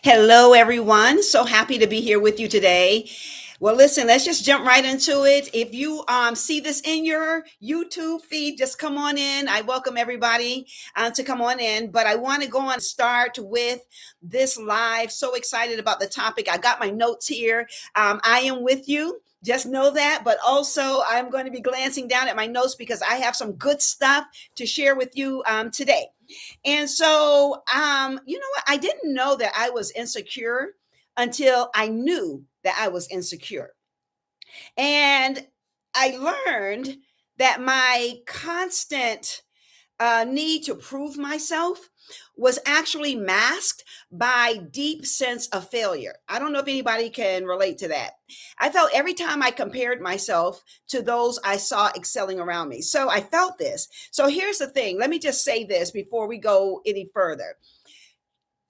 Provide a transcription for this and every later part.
Hello, everyone. So happy to be here with you today. Well, listen, let's just jump right into it. If you see this in your YouTube feed, just come on in. I welcome everybody to come on in. But I want to go on and start with this live. So excited about the topic. I got my notes here. I am with you. Just know that. But also, I'm going to be glancing down at my notes because I have some good stuff to share with you today. And so, you know what? I didn't know that I was insecure until I knew that I was insecure. And I learned that my constant need to prove myself was actually masked by deep sense of failure. I don't know if anybody can relate to that. I felt every time I compared myself to those I saw excelling around me. So I felt this. So here's the thing. Let me just say this before we go any further.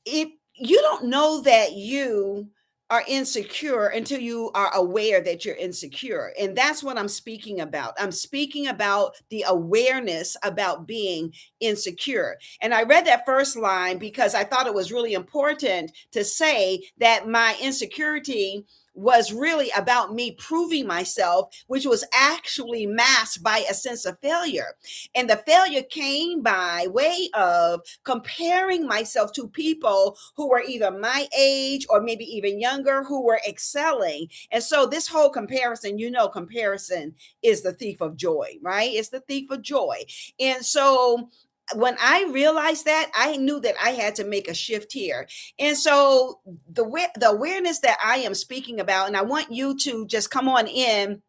If you don't know that you are insecure until you are aware that you're insecure. And that's what I'm speaking about. I'm speaking about the awareness about being insecure. And I read that first line because I thought it was really important to say that my insecurity was really about me proving myself, which was actually masked by a sense of failure. And the failure came by way of comparing myself to people who were either my age or maybe even younger who were excelling. And so this whole comparison, comparison is the thief of joy, right? It's the thief of joy. And so when I realized that, I knew that I had to make a shift here. And so the awareness that I am speaking about, and I want you to just come on in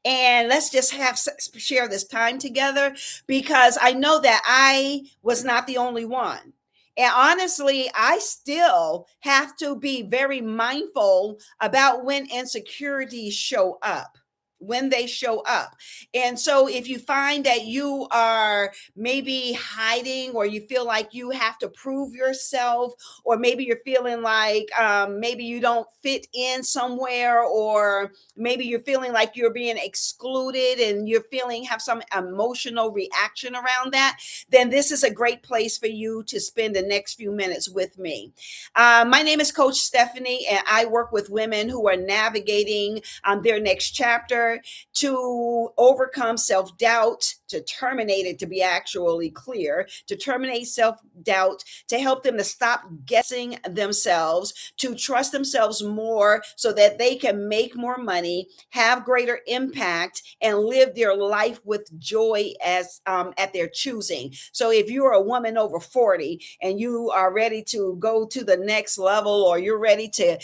and let's just share this time together, because I know that I was not the only one. And honestly, I still have to be very mindful about when insecurities show up. When they show up. And so if you find that you are maybe hiding, or you feel like you have to prove yourself, or maybe you're feeling like maybe you don't fit in somewhere, or maybe you're feeling like you're being excluded and you're feeling have some emotional reaction around that, then this is a great place for you to spend the next few minutes with me. My name is Coach Stephanie, and I work with women who are navigating their next chapter to overcome self-doubt, to terminate it, to be actually clear, to terminate self-doubt, to help them to stop guessing themselves, to trust themselves more so that they can make more money, have greater impact, and live their life with joy as at their choosing. So if you're a woman over 40 and you are ready to go to the next level, or you're ready to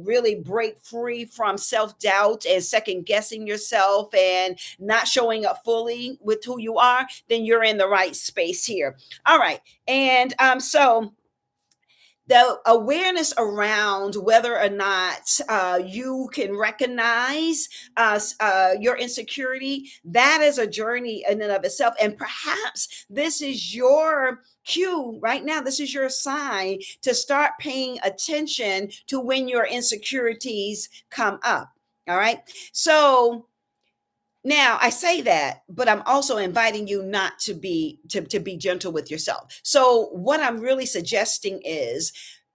really break free from self-doubt and second guessing yourself and not showing up fully with who you are, then you're in the right space here. All right. And so the awareness around whether or not you can recognize your insecurity, that is a journey in and of itself. And perhaps this is your cue right now. This is your sign to start paying attention to when your insecurities come up. All right. So now I say that, but I'm also inviting you not to be gentle with yourself. So what I'm really suggesting is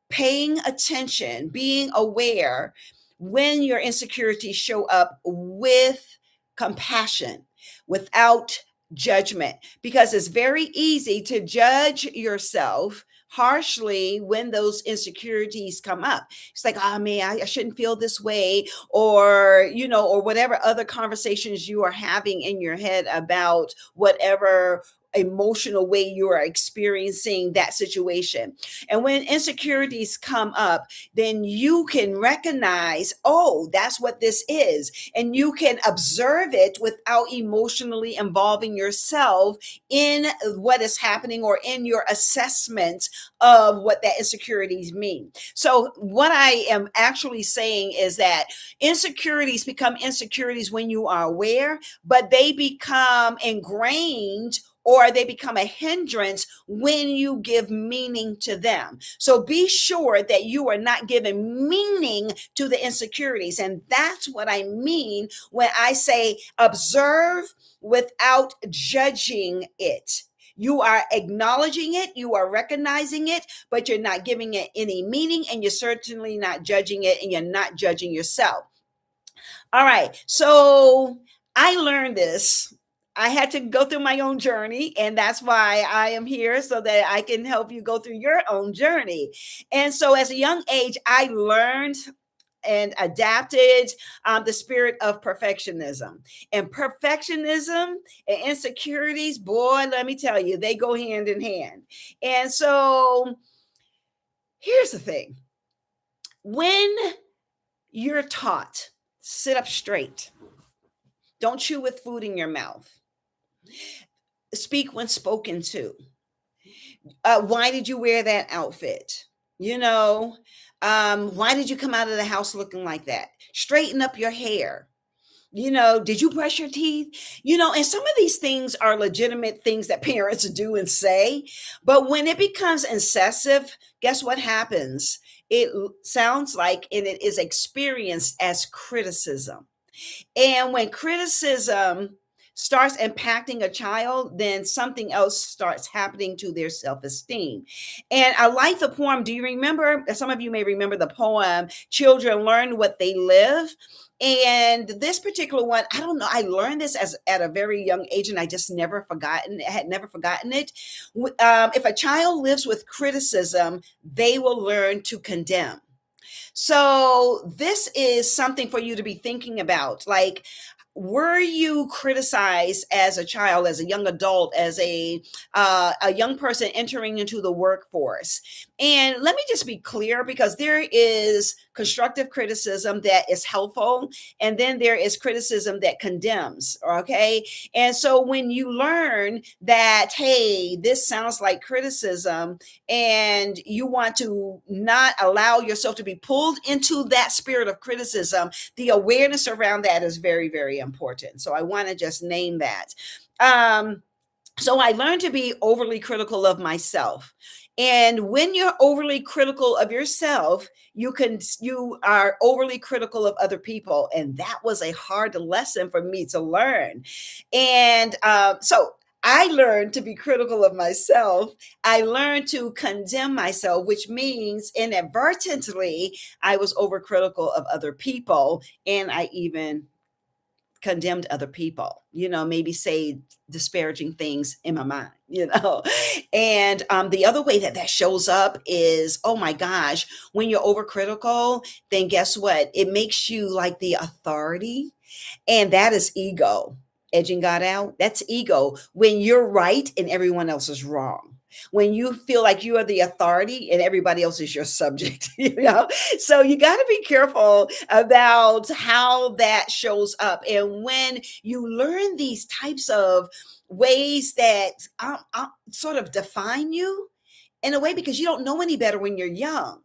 paying attention, being aware when your insecurities show up with compassion, without judgment, because it's very easy to judge yourself harshly when those insecurities come up. It's like, oh man, I shouldn't feel this way, or or whatever other conversations you are having in your head about whatever emotional way you are experiencing that situation. And when insecurities come up, then you can recognize, oh, that's what this is. And you can observe it without emotionally involving yourself in what is happening or in your assessment of what that insecurities mean. So what I am actually saying is that insecurities become insecurities when you are aware, but they become ingrained, or they become a hindrance when you give meaning to them. So be sure that you are not giving meaning to the insecurities. And that's what I mean when I say observe without judging it. You are acknowledging it, you are recognizing it, but you're not giving it any meaning, and you're certainly not judging it, and you're not judging yourself. All right. So I learned this. I had to go through my own journey, and that's why I am here so that I can help you go through your own journey. And so, as a young age, I learned and adapted the spirit of perfectionism. And perfectionism and insecurities, boy, let me tell you, they go hand in hand. And so, here's the thing: when you're taught, sit up straight, don't chew with food in your mouth, speak when spoken to. Why did you wear that outfit? You know, why did you come out of the house looking like that? Straighten up your hair. Did you brush your teeth? And some of these things are legitimate things that parents do and say. But when it becomes excessive, guess what happens? Sounds like, and it is experienced as criticism. And when criticism starts impacting a child, then something else starts happening to their self esteem. And I like the poem. Do you remember? Some of you may remember the poem, Children Learn What They Live. And this particular one, I don't know. I learned this at a very young age, and I just had never forgotten it. If a child lives with criticism, they will learn to condemn. So this is something for you to be thinking about. Like, were you criticized as a child, as a young adult, as a young person entering into the workforce? And let me just be clear, because there is constructive criticism that is helpful, and then there is criticism that condemns. Okay, and so when you learn that, hey, this sounds like criticism, and you want to not allow yourself to be pulled into that spirit of criticism, the awareness around that is very, very important. So I want to just name that. So I learned to be overly critical of myself. And when you're overly critical of yourself, you are overly critical of other people. And that was a hard lesson for me to learn. And so I learned to be critical of myself. I learned to condemn myself, which means inadvertently I was overcritical of other people. And I even condemned other people, maybe say disparaging things in my mind. And the other way that shows up is, oh my gosh, when you're overcritical, then guess what? It makes you like the authority, and that is ego. Edging God out, that's ego. When you're right and everyone else is wrong. When you feel like you are the authority and everybody else is your subject, So you got to be careful about how that shows up. And when you learn these types of ways that sort of define you in a way, because you don't know any better when you're young,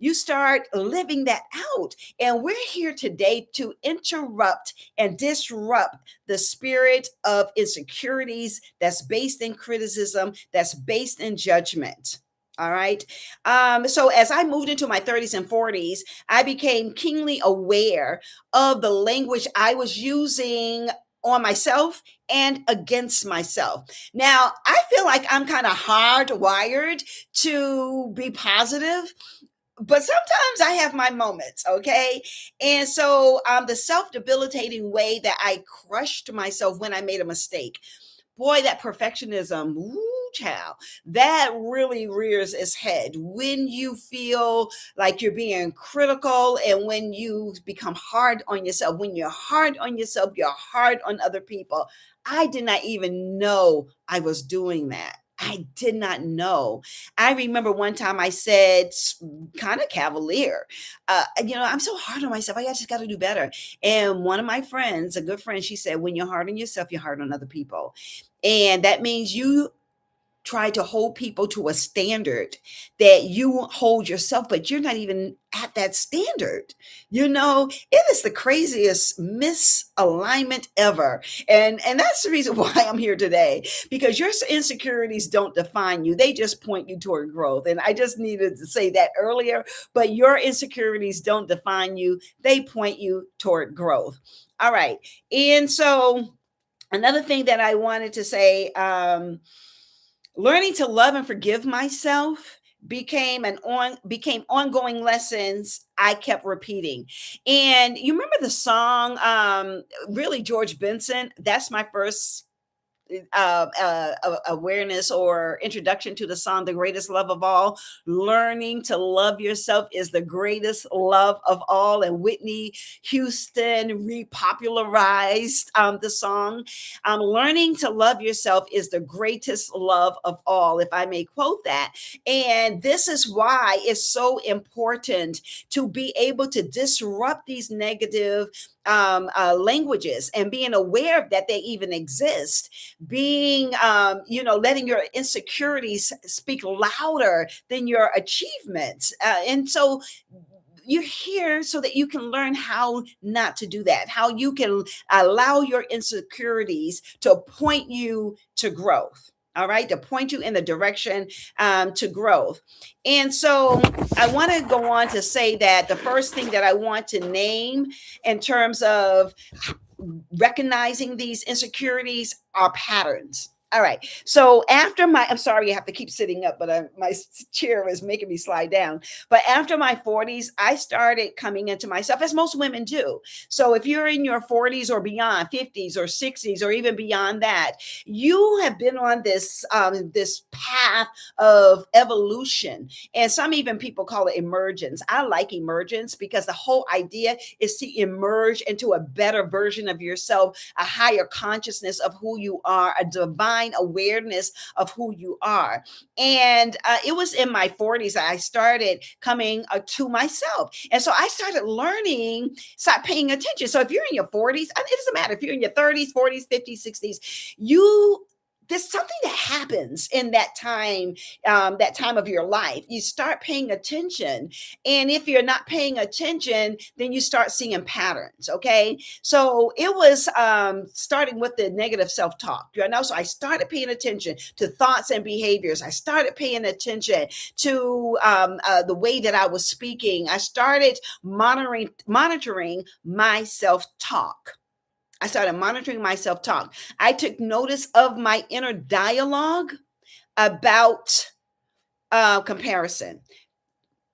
you start living that out. And we're here today to interrupt and disrupt the spirit of insecurities that's based in criticism, that's based in judgment. All right. So as I moved into my 30s and 40s, I became keenly aware of the language I was using on myself and against myself. Now, I feel like I'm kind of hardwired to be positive, but sometimes I have my moments, okay? And so the self-debilitating way that I crushed myself when I made a mistake, boy, that perfectionism, woo, child, that really rears its head when you feel like you're being critical, and when you become hard on yourself. When you're hard on yourself, you're hard on other people. I did not even know I was doing that. I did not know. I remember one time I said, kind of cavalier, I'm so hard on myself. I just got to do better. And one of my friends, a good friend, she said, when you're hard on yourself, you're hard on other people. And that means you try to hold people to a standard that you hold yourself, but you're not even at that standard. It is the craziest misalignment ever. And that's the reason why I'm here today, because your insecurities don't define you. They just point you toward growth. And I just needed to say that earlier, but your insecurities don't define you. They point you toward growth. All right. And so another thing that I wanted to say, Learning to love and forgive myself became ongoing lessons I kept repeating. And you remember the song, really George Benson? That's my first awareness or introduction to the song "The Greatest Love of All." Learning to love yourself is the greatest love of all, and Whitney Houston repopularized the song. Learning to love yourself is the greatest love of all, if I may quote that. And this is why it's so important to be able to disrupt these negative languages and being aware that they even exist, being letting your insecurities speak louder than your achievements, and so you're here so that you can learn how not to do that, how you can allow your insecurities to point you to growth. All right, to point you in the direction to growth. And so I want to go on to say that the first thing that I want to name in terms of recognizing these insecurities are patterns. All right. So I'm sorry, I have to keep sitting up, but my chair is making me slide down. But after my 40s, I started coming into myself, as most women do. So if you're in your 40s or beyond, 50s or 60s, or even beyond that, you have been on this path of evolution. And some even people call it emergence. I like emergence because the whole idea is to emerge into a better version of yourself, a higher consciousness of who you are, a divine awareness of who you are. And it was in my 40s that I started coming to myself. And so I started learning, start paying attention. So if you're in your 40s, it doesn't matter if you're in your 30s, 40s, 50s, 60s, there's something that happens in that time of your life. You start paying attention. And if you're not paying attention, then you start seeing patterns. Okay. So it was starting with the negative self-talk. So I started paying attention to thoughts and behaviors. I started paying attention to the way that I was speaking. I started monitoring my self-talk. I started monitoring my self-talk. I took notice of my inner dialogue about comparison.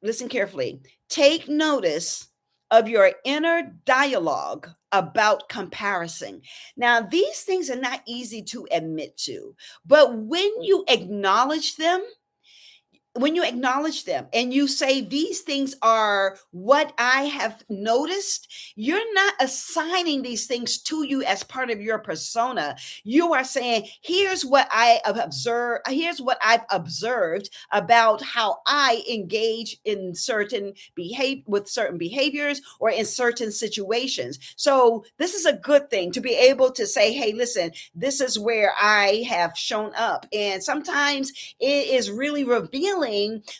Listen carefully. Take notice of your inner dialogue about comparison. Now, these things are not easy to admit to, but when you acknowledge them and you say these things are what I have noticed, you're not assigning these things to you as part of your persona. You are saying, here's what I've observed about how I engage in certain behaviors or in certain situations. So this is a good thing to be able to say, hey, listen, this is where I have shown up. And sometimes it is really revealing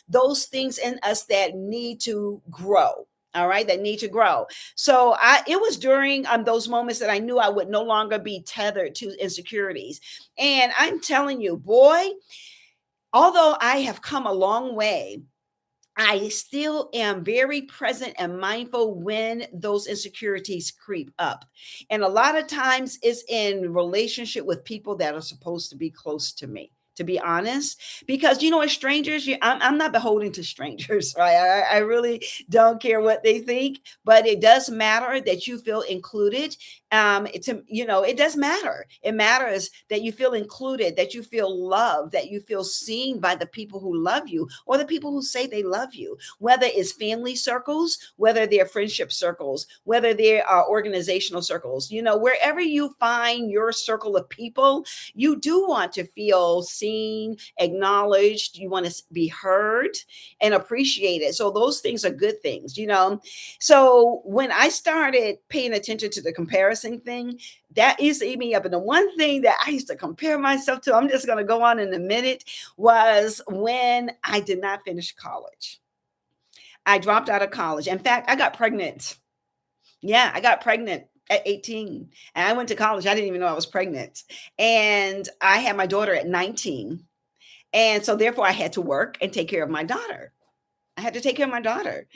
those things in us that need to grow. All right, that need to grow. So it was during those moments that I knew I would no longer be tethered to insecurities. And I'm telling you, boy, although I have come a long way, I still am very present and mindful when those insecurities creep up. And a lot of times it's in relationship with people that are supposed to be close to me, to be honest, because as strangers, I'm not beholden to strangers, right? I really don't care what they think, but it does matter that you feel included. It does matter. It matters that you feel included, that you feel loved, that you feel seen by the people who love you or the people who say they love you, whether it's family circles, whether they're friendship circles, whether they are organizational circles, wherever you find your circle of people, you do want to feel seen, acknowledged. You want to be heard and appreciated. So those things are good things. So when I started paying attention to the comparison thing, that used to eat me up. And the one thing that I used to compare myself to, I'm just going to go on in a minute, was when I did not finish college. I dropped out of college. In fact, I got pregnant. Yeah, I got pregnant at 18 and I went to college. I didn't even know I was pregnant. And I had my daughter at 19. And so therefore I had to work and take care of my daughter. I had to take care of my daughter.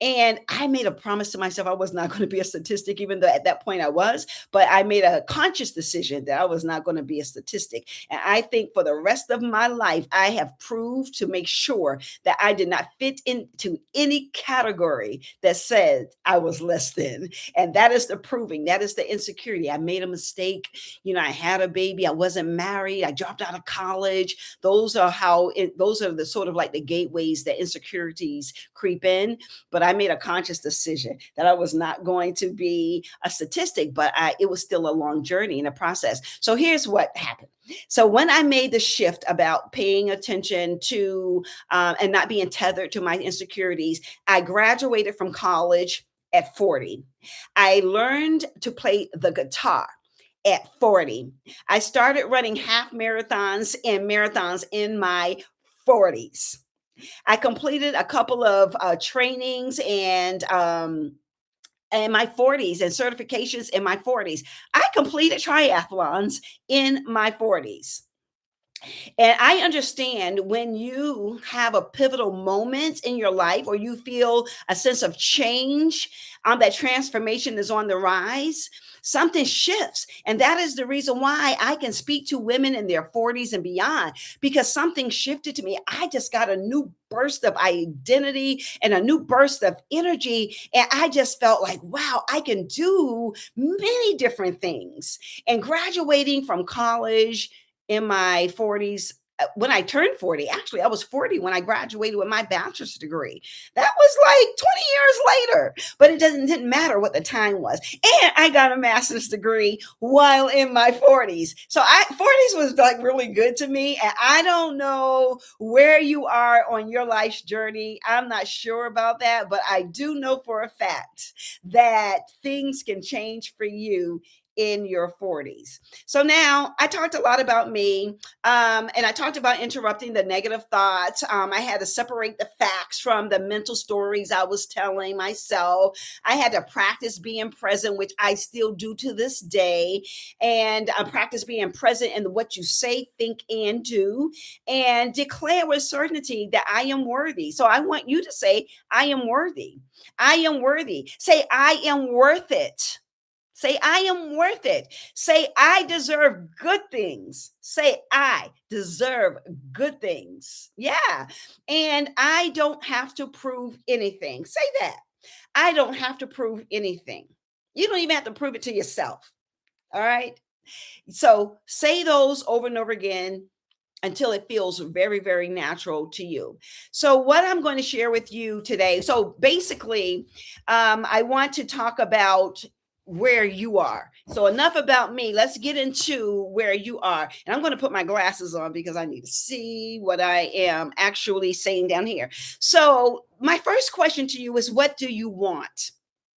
And I made a promise to myself I was not going to be a statistic, even though at that point I was, but I made a conscious decision that I was not going to be a statistic. And I think for the rest of my life, I have proved to make sure that I did not fit into any category that said I was less than. And that is the proving, that is the insecurity. I made a mistake. I had a baby. I wasn't married. I dropped out of college. Those are the sort of like the gateways that insecurities creep in. But I made a conscious decision that I was not going to be a statistic, but it was still a long journey in a process. So here's what happened. So when I made the shift about paying attention to and not being tethered to my insecurities, I graduated from college at 40. I learned to play the guitar at 40. I started running half marathons and marathons in my 40s. I completed a couple of trainings and in my 40s and certifications in my 40s. I completed triathlons in my 40s. And I understand when you have a pivotal moment in your life or you feel a sense of change, that transformation is on the rise, something shifts. And that is the reason why I can speak to women in their 40s and beyond, because something shifted to me. I just got a new burst of identity and a new burst of energy. And I just felt like, wow, I can do many different things. And graduating from college, in my 40s, when I turned 40, actually, I was 40 when I graduated with my bachelor's degree. That was like 20 years later, but didn't matter what the time was. And I got a master's degree while in my 40s. So 40s was like really good to me. And I don't know where you are on your life's journey. I'm not sure about that, but I do know for a fact that things can change for you in your 40s. So now I talked a lot about me, and I talked about interrupting the negative thoughts. I had to separate the facts from the mental stories I was telling myself. I had to practice being present, which I still do to this day, and practice being present in what you say, think, and do, and declare with certainty that I am worthy. So I want you to say, I am worthy. I am worthy. Say, I am worth it. Say, I am worth it. Say, I deserve good things. Say, I deserve good things. Yeah. And I don't have to prove anything. Say that. I don't have to prove anything. You don't even have to prove it to yourself. All right. So say those over and over again until it feels very, very natural to you. So, what I'm going to share with you today. So, basically, I want to talk about where you are. So, enough about me. Let's get into where you are. And I'm going to put my glasses on because I need to see what I am actually saying down here. So, my first question to you is, what do you want?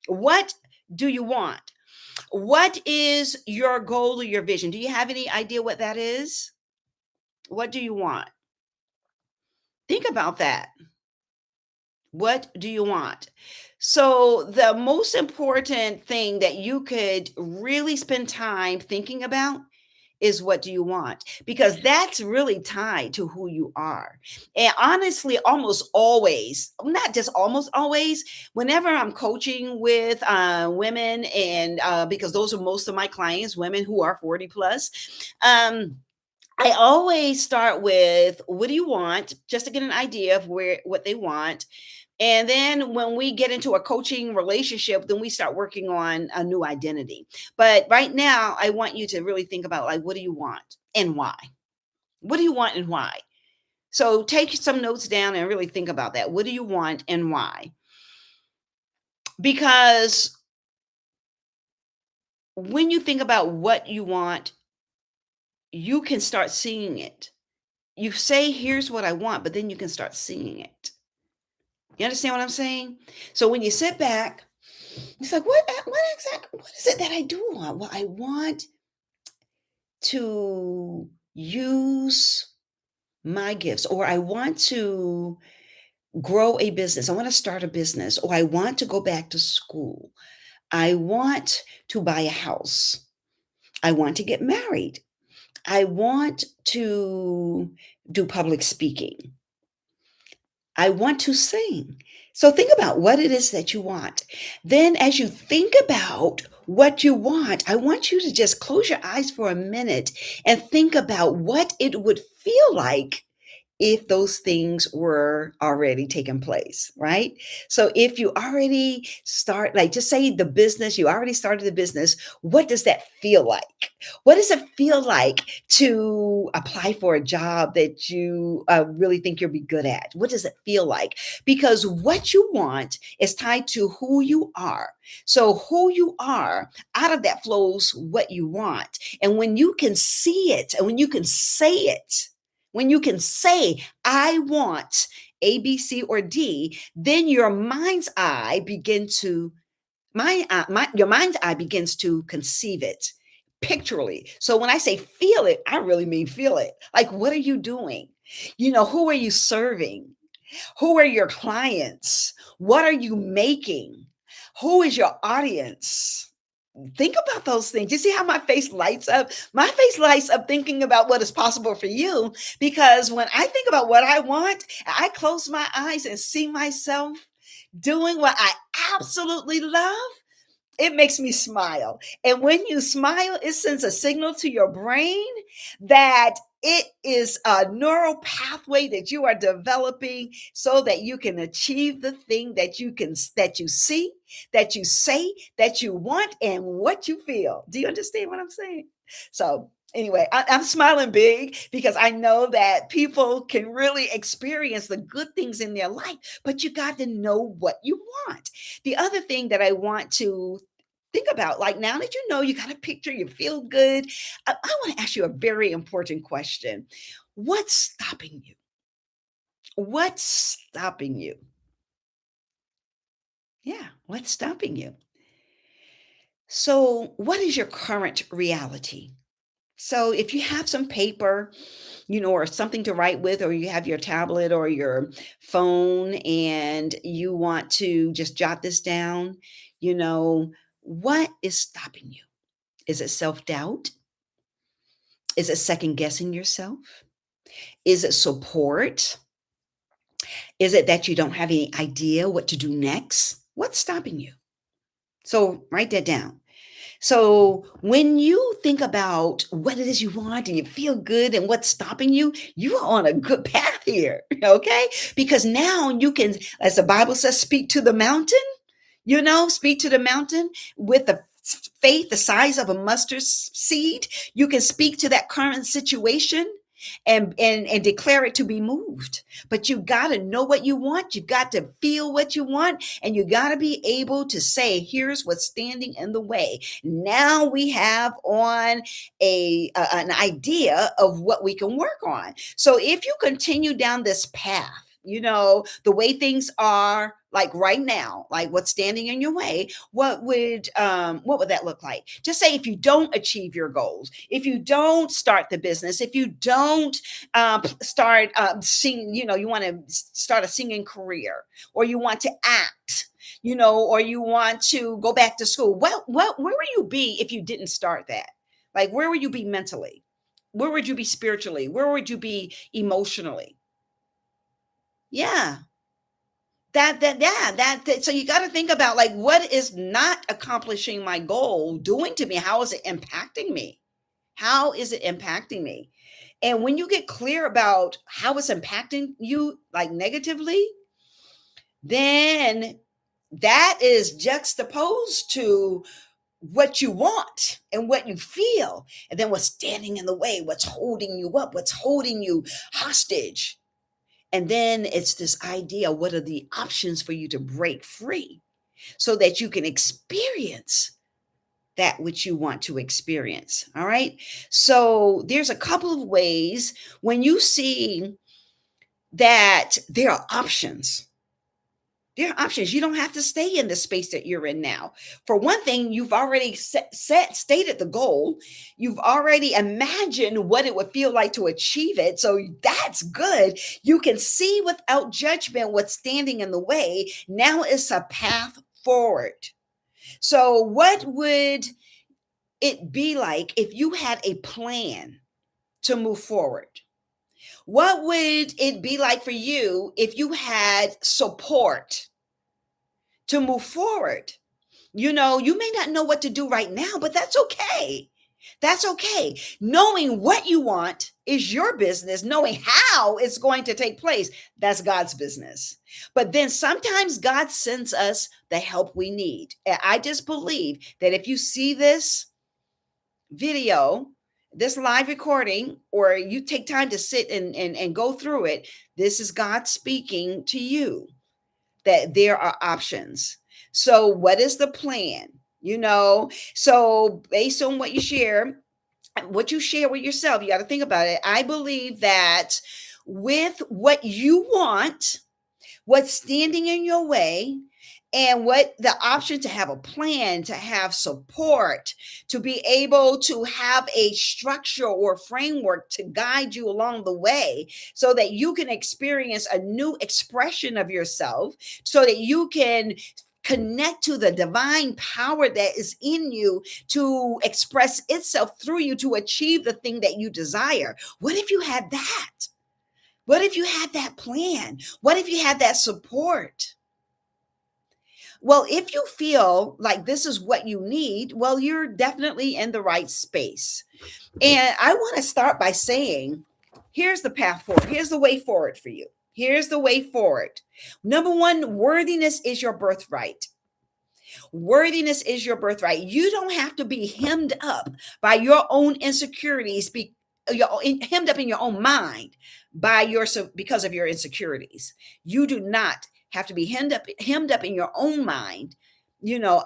What do you want? What is your goal or your vision? Do you have any idea what that is? What do you want? Think about that. What do you want? So, the most important thing that you could really spend time thinking about is what do you want? Because that's really tied to who you are. And honestly, almost always, not just almost always, whenever I'm coaching with women, and because those are most of my clients, women who are 40 plus, I always start with what do you want, just to get an idea of what they want. And then when we get into a coaching relationship, then we start working on a new identity. But right now, I want you to really think about like, what do you want and why? What do you want and why? So take some notes down and really think about that. What do you want and why? Because when you think about what you want, you can start seeing it. You say, here's what I want, but then you can start seeing it. You understand what I'm saying? So when you sit back, it's like, what is it that I do want? Well, I want to use my gifts, or I want to grow a business. I want to start a business, or I want to go back to school. I want to buy a house. I want to get married. I want to do public speaking. I want to sing. So think about what it is that you want. Then, as you think about what you want, I want you to just close your eyes for a minute and think about what it would feel like if those things were already taking place, right? So if you already start, like just say the business, you already started the business, what does that feel like? What does it feel like to apply for a job that you really think you'll be good at? What does it feel like? Because what you want is tied to who you are. So who you are, out of that flows what you want. And when you can see it and when you can say it, when you can say, I want A, B, C, or D, then your mind's eye begin to your mind's eye begins to conceive it pictorially. So when I say feel it, I really mean feel it. Like, what are you doing? Who are you serving? Who are your clients? What are you making? Who is your audience? Think about those things. You see how my face lights up? My face lights up thinking about what is possible for you because when I think about what I want, I close my eyes and see myself doing what I absolutely love. It makes me smile. And when you smile, it sends a signal to your brain that it is a neural pathway that you are developing so that you can achieve the thing that you see, that you say, that you want, and what you feel. Do you understand what I'm saying? So anyway, I'm smiling big because I know that people can really experience the good things in their life, but you got to know what you want. The other thing that I want to think about, like now that you know you got a picture, you feel good, I want to ask you a very important question. What's stopping you? What's stopping you? Yeah, what's stopping you? So, what is your current reality? So, if you have some paper, or something to write with, or you have your tablet or your phone and you want to just jot this down, what is stopping you? Is it self doubt? Is it second guessing yourself? Is it support? Is it that you don't have any idea what to do next? What's stopping you? So write that down. So when you think about what it is you want and you feel good and what's stopping you, you are on a good path here. Okay. Because now you can, as the Bible says, speak to the mountain. Speak to the mountain with the faith the size of a mustard seed. You can speak to that current situation and declare it to be moved. But you got to know what you want. You've got to feel what you want, and you got to be able to say, here's what's standing in the way. Now we have on an idea of what we can work on. So if you continue down this path, the way things are like right now, like what's standing in your way, what would that look like? Just say if you don't achieve your goals, if you don't start the business, if you don't start singing, you want to start a singing career, or you want to act, or you want to go back to school. Where would you be if you didn't start that? Like, where would you be mentally? Where would you be spiritually? Where would you be emotionally? Yeah. So you got to think about, like, what is not accomplishing my goal doing to me? How is it impacting me? How is it impacting me? And when you get clear about how it's impacting you, like negatively, then that is juxtaposed to what you want and what you feel, and then what's standing in the way, what's holding you up, what's holding you hostage. And then it's this idea, what are the options for you to break free so that you can experience that which you want to experience? All right. So there's a couple of ways when you see that there are options. There are options. You don't have to stay in the space that you're in now. For one thing, you've already stated the goal. You've already imagined what it would feel like to achieve it. So that's good. You can see without judgment what's standing in the way. Now it's a path forward. So, what would it be like if you had a plan to move forward? What would it be like for you if you had support to move forward? You may not know what to do right now, but that's okay. That's okay. Knowing what you want is your business. Knowing how it's going to take place, that's God's business. But then sometimes God sends us the help we need. And I just believe that if you see this video, this live recording, or you take time to sit and go through it, this is God speaking to you that there are options. So, what is the plan? So based on what you share with yourself, you got to think about it. I believe that with what you want, what's standing in your way, and what the option to have a plan, to have support, to be able to have a structure or framework to guide you along the way so that you can experience a new expression of yourself, so that you can connect to the divine power that is in you to express itself through you to achieve the thing that you desire. What if you had that? What if you had that plan? What if you had that support? Well, if you feel like this is what you need, well, you're definitely in the right space. And I want to start by saying, here's the path forward. Here's the way forward for you. Here's the way forward. Number one, worthiness is your birthright. Worthiness is your birthright. You don't have to be hemmed up by your own insecurities, hemmed up in your own mind because of your insecurities. You do not have to be hemmed up in your own mind,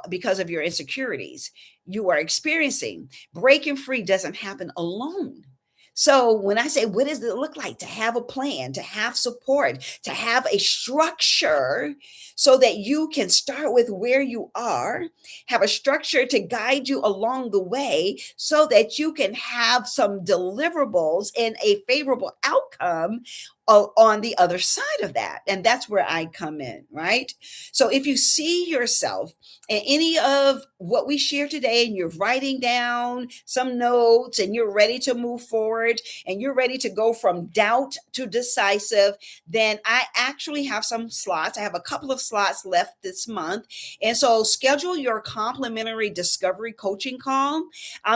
because of your insecurities you are experiencing. Breaking free doesn't happen alone. So when I say, what does it look like to have a plan, to have support, to have a structure so that you can start with where you are, have a structure to guide you along the way so that you can have some deliverables and a favorable outcome on the other side of that. And that's where I come in, right? So if you see yourself in any of what we share today and you're writing down some notes and you're ready to move forward and you're ready to go from doubt to decisive, then I actually have some slots. I have a couple of slots left this month. And so schedule your complimentary discovery coaching call.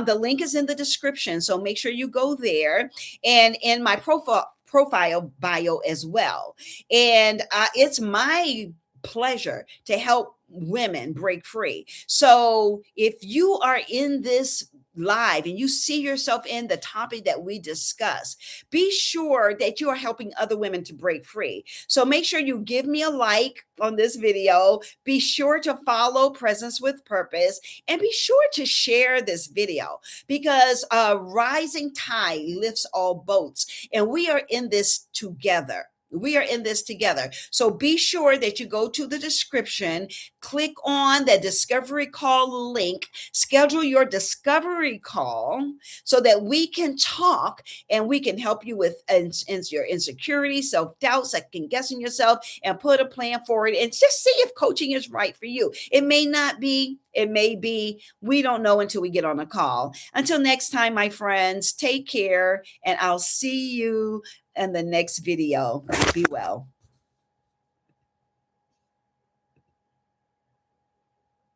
The link is in the description. So make sure you go there, and in my profile bio as well. And it's my pleasure to help women break free. So if you are in this live and you see yourself in the topic that we discuss, be sure that you are helping other women to break free. So make sure you give me a like on this video. Be sure to follow Presence with Purpose, and be sure to share this video, because a rising tide lifts all boats, and we are in this together. We are in this together. So be sure that you go to the description, click on the discovery call link, schedule your discovery call so that we can talk and we can help you with your insecurity, self-doubt, second guessing yourself, and put a plan forward and just see if coaching is right for you. It may not be, it may be. We don't know until we get on a call. Until next time, my friends, take care, and I'll see you in the next video. Be well.